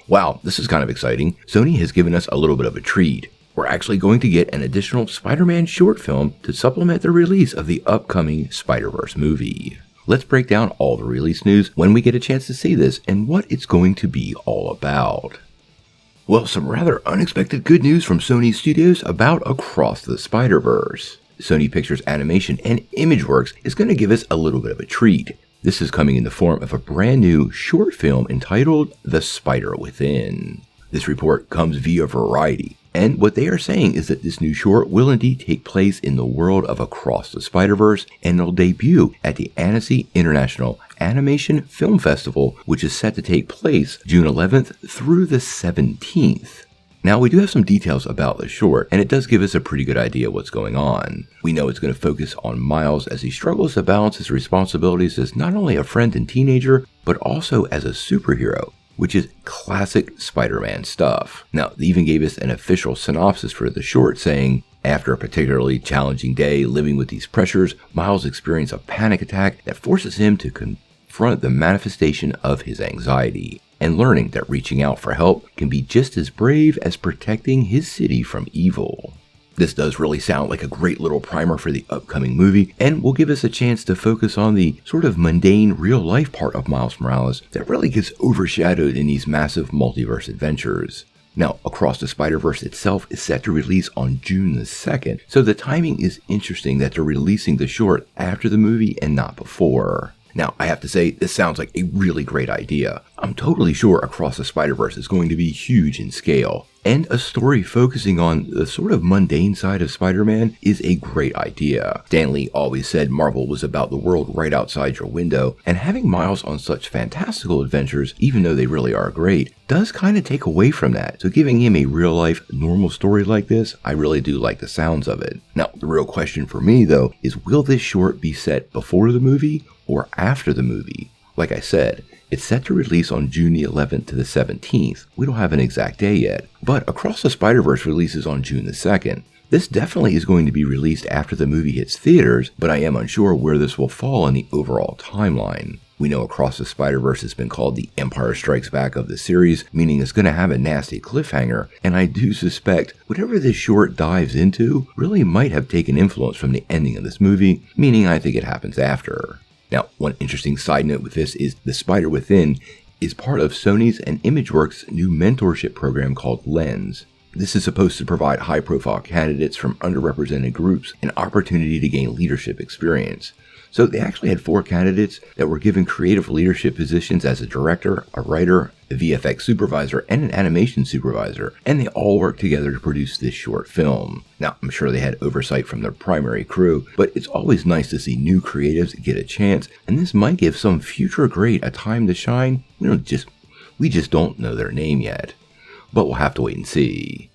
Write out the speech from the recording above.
Wow, this is kind of exciting. Sony has given us a little bit of a treat. We're actually going to get an additional Spider-Man short film to supplement the release of the upcoming Spider-Verse movie. Let's break down all the release news when we get a chance to see this and what it's going to be all about. Well, some rather unexpected good news from Sony Studios about Across the Spider-Verse. Sony Pictures Animation and Imageworks is going to give us a little bit of a treat. This is coming in the form of a brand new short film entitled The Spider Within. This report comes via Variety, and what they are saying is that this new short will indeed take place in the world of Across the Spider-Verse, and it'll debut at the Annecy International Animation Film Festival, which is set to take place June 11th through the 17th. Now, we do have some details about the short, and it does give us a pretty good idea what's going on. We know it's going to focus on Miles as he struggles to balance his responsibilities as not only a friend and teenager, but also as a superhero, which is classic Spider-Man stuff. Now, they even gave us an official synopsis for the short saying, after a particularly challenging day living with these pressures, Miles experiences a panic attack that forces him to confront the manifestation of his anxiety, and learning that reaching out for help can be just as brave as protecting his city from evil. This does really sound like a great little primer for the upcoming movie, and will give us a chance to focus on the sort of mundane real-life part of Miles Morales that really gets overshadowed in these massive multiverse adventures. Now, Across the Spider-Verse itself is set to release on June the 2nd, so the timing is interesting that they're releasing the short after the movie and not before. Now, I have to say, this sounds like a really great idea. I'm totally sure Across the Spider-Verse is going to be huge in scale, and a story focusing on the sort of mundane side of Spider-Man is a great idea. Stan Lee always said Marvel was about the world right outside your window, and having Miles on such fantastical adventures, even though they really are great, does kind of take away from that. So giving him a real-life, normal story like this, I really do like the sounds of it. Now, the real question for me, though, is will this short be set before the movie or after the movie? Like I said, it's set to release on June the 11th to the 17th. We don't have an exact day yet, but Across the Spider-Verse releases on June the 2nd. This definitely is going to be released after the movie hits theaters, but I am unsure where this will fall in the overall timeline. We know Across the Spider-Verse has been called the Empire Strikes Back of the series, meaning it's going to have a nasty cliffhanger, and I do suspect whatever this short dives into really might have taken influence from the ending of this movie, meaning I think it happens after. Now, one interesting side note with this is The Spider Within is part of Sony's and Imageworks' new mentorship program called Lens. This is supposed to provide high-profile candidates from underrepresented groups an opportunity to gain leadership experience. So they actually had 4 candidates that were given creative leadership positions as a director, a writer, a VFX supervisor, and an animation supervisor, and they all worked together to produce this short film. Now, I'm sure they had oversight from their primary crew, but it's always nice to see new creatives get a chance, and this might give some future great a time to shine. We just don't know their name yet, but we'll have to wait and see.